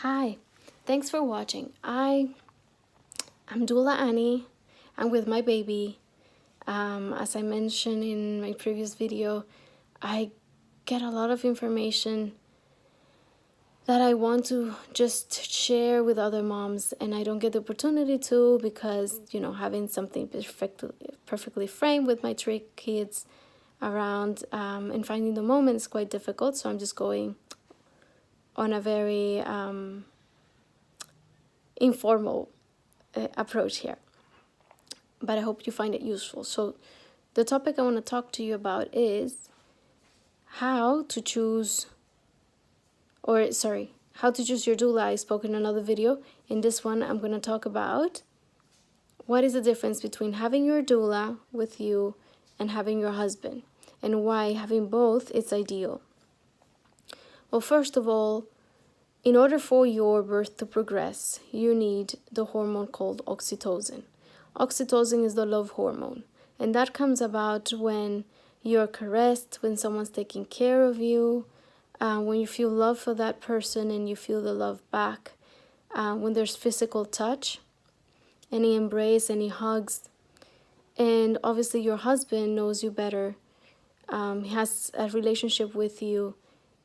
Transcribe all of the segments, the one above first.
Hi, thanks for watching. I'm Doula Annie. I'm with my baby. As I mentioned in my previous video, I get a lot of information that I want to just share with other moms, and I don't get the opportunity to because, having something perfectly framed with my 3 kids around and finding the moment is quite difficult. So I'm just going on a very informal approach here, but I hope you find it useful. So the topic I want to talk to you about is how to choose your doula. I spoke in another video. In this one, I'm going to talk about what is the difference between having your doula with you and having your husband, and why having both is ideal. Well, first of all, in order for your birth to progress, you need the hormone called oxytocin. Oxytocin is the love hormone, and that comes about when you're caressed, when someone's taking care of you, when you feel love for that person and you feel the love back, when there's physical touch, any embrace, any hugs. And obviously your husband knows you better. He has a relationship with you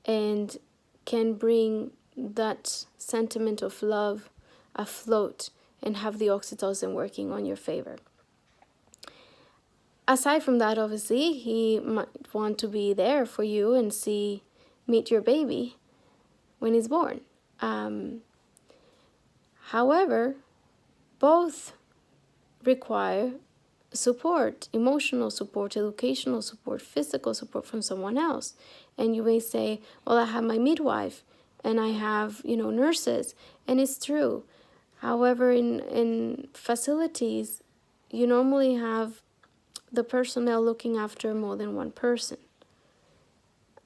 and can bring that sentiment of love afloat and have the oxytocin working on your favor. Aside from that, obviously, he might want to be there for you and meet your baby when he's born. However, both require support, emotional support, educational support, physical support from someone else. And you may say, well, I have my midwife and I have, nurses, and it's true. However, in facilities, you normally have the personnel looking after more than one person.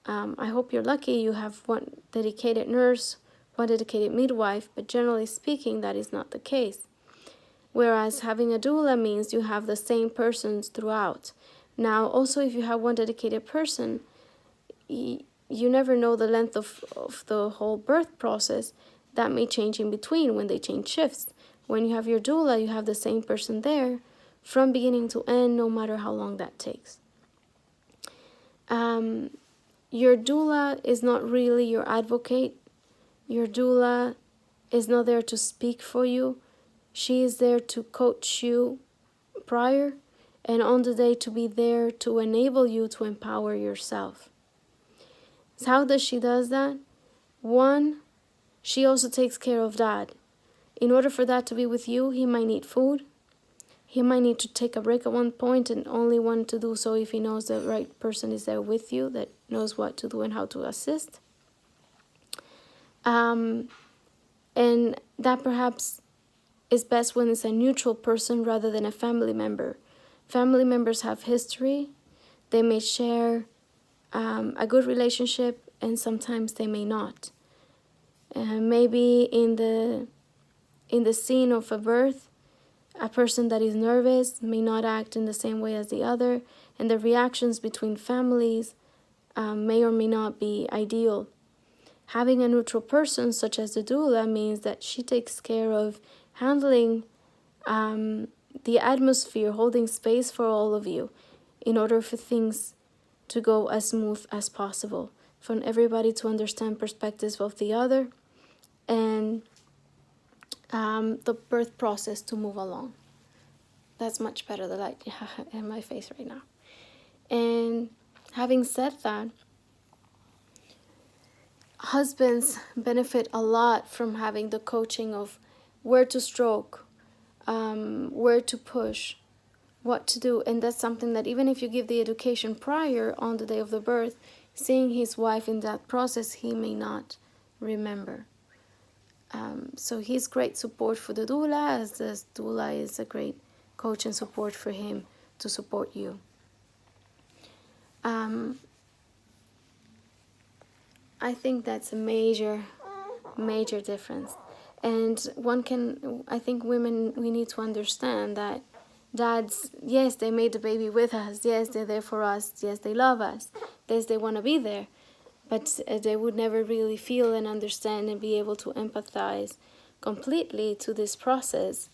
I hope you're lucky you have one dedicated nurse, one dedicated midwife, but generally speaking, that is not the case. Whereas having a doula means you have the same persons throughout. Now, also, if you have one dedicated person, you never know the length of the whole birth process. That may change in between when they change shifts. When you have your doula, you have the same person there from beginning to end, no matter how long that takes. Your doula is not really your advocate. Your doula is not there to speak for you. She is there to coach you prior and on the day to be there to enable you to empower yourself. So how does she does that? One, she also takes care of Dad. In order for Dad to be with you, he might need food. He might need to take a break at one point and only want to do so if he knows the right person is there with you that knows what to do and how to assist. And that perhaps is best when it's a neutral person rather than a family member. Family members have history. They may share a good relationship, and sometimes they may not. Maybe in the scene of a birth, a person that is nervous may not act in the same way as the other, and the reactions between families may or may not be ideal. Having a neutral person, such as the doula, means that she takes care of handling the atmosphere, holding space for all of you in order for things to go as smooth as possible, for everybody to understand perspectives of the other, and the birth process to move along. That's much better, the light in my face right now. And having said that, husbands benefit a lot from having the coaching of where to stroke, where to push, what to do. And that's something that even if you give the education prior on the day of the birth, seeing his wife in that process, he may not remember. So he's great support for the doula, as the doula is a great coach and support for him to support you. I think that's a major difference. And I think women, we need to understand that dads, yes, they made the baby with us. Yes, they're there for us. Yes, they love us. Yes, they want to be there. but they would never really feel and understand and be able to empathize completely to this process.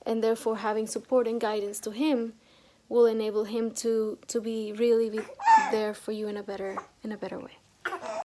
And therefore having support and guidance to him will enable him to be really there for you in a better way.